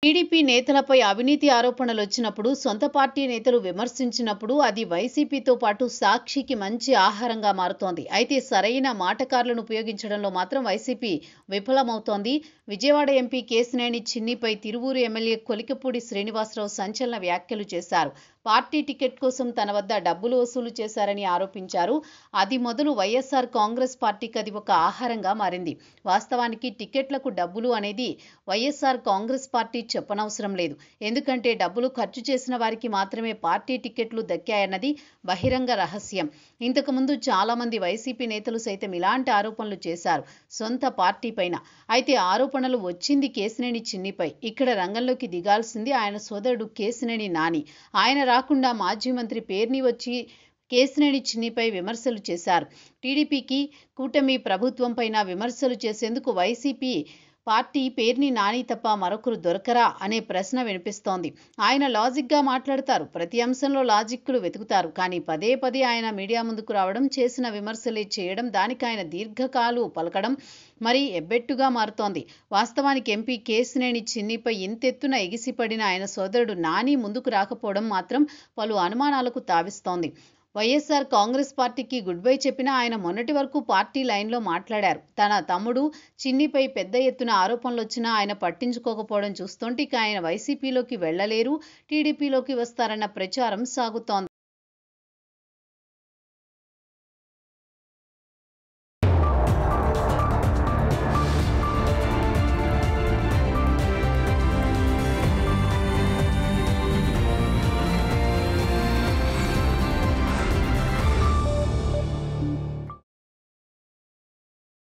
TDP నేతలపై అవినీతి ఆరోపణలు వచ్చినప్పుడు, సొంత పార్టీ నేతలు విమర్శించినప్పుడు అది వైసీపీతో పాటు సాక్షికి మంచి ఆహారంగా మారుతోంది. అయితే సరైన మాటకారులను ఉపయోగించడంలో మాత్రం వైసీపీ విఫలమవుతోంది. విజయవాడ ఎంపీ కేశినేని చిన్నిపై తిరువూరు ఎమ్మెల్యే కొలికపూడి శ్రీనివాసరావు సంచలన వ్యాఖ్యలు చేశారు. పార్టీ టికెట్ కోసం తన వద్ద డబ్బులు వసూలు చేశారని ఆరోపించారు. అది మొదలు వైఎస్ఆర్ కాంగ్రెస్ పార్టీకి అది ఒక ఆహారంగా మారింది. వాస్తవానికి టికెట్లకు డబ్బులు అనేది వైఎస్ఆర్ కాంగ్రెస్ పార్టీ చెప్పనవసరం లేదు. ఎందుకంటే డబ్బులు ఖర్చు చేసిన వారికి మాత్రమే పార్టీ టికెట్లు దక్కాయన్నది బహిరంగ రహస్యం. ఇంతకుముందు చాలామంది వైసీపీ నేతలు సైతం ఇలాంటి ఆరోపణలు చేశారు సొంత పార్టీ పైన. అయితే ఆరోపణలు వచ్చింది కేశినేని చిన్నిపై. ఇక్కడ రంగంలోకి దిగాల్సింది ఆయన సోదరుడు కేశినేని నాని. ఆయన రాకుండా మాజీ మంత్రి పేర్ని వచ్చి కేశినేని చిన్నిపై విమర్శలు చేశారు. టీడీపీకి, కూటమి ప్రభుత్వం పైన విమర్శలు చేసేందుకు వైసీపీ పార్టీ పేర్ని నాని తప్ప మరొకరు దొరకరా అనే ప్రశ్న వినిపిస్తోంది. ఆయన లాజిక్గా మాట్లాడతారు. ప్రతి అంశంలో లాజిక్లు వెతుకుతారు. కానీ పదే పదే ఆయన మీడియా ముందుకు రావడం, చేసిన విమర్శలే చేయడం, దానికి ఆయన దీర్ఘకాలు పలకడం మరి ఎబ్బెట్టుగా మారుతోంది. వాస్తవానికి ఎంపీ కేశినేని చిన్నిపై ఇంతెత్తున ఎగిసిపడిన ఆయన సోదరుడు నాని ముందుకు రాకపోవడం మాత్రం పలు అనుమానాలకు తావిస్తోంది. వైఎస్ఆర్ కాంగ్రెస్ పార్టీకి గుడ్ బై చెప్పినా ఆయన మొన్నటి వరకు పార్టీ లైన్లో మాట్లాడారు. తన తమ్ముడు చిన్నిపై పెద్ద ఎత్తున ఆరోపణలు వచ్చినా ఆయన పట్టించుకోకపోవడం చూస్తుంటే ఇక ఆయన వైసీపీలోకి వెళ్లలేరు, టీడీపీలోకి వస్తారన్న ప్రచారం సాగుతోంది.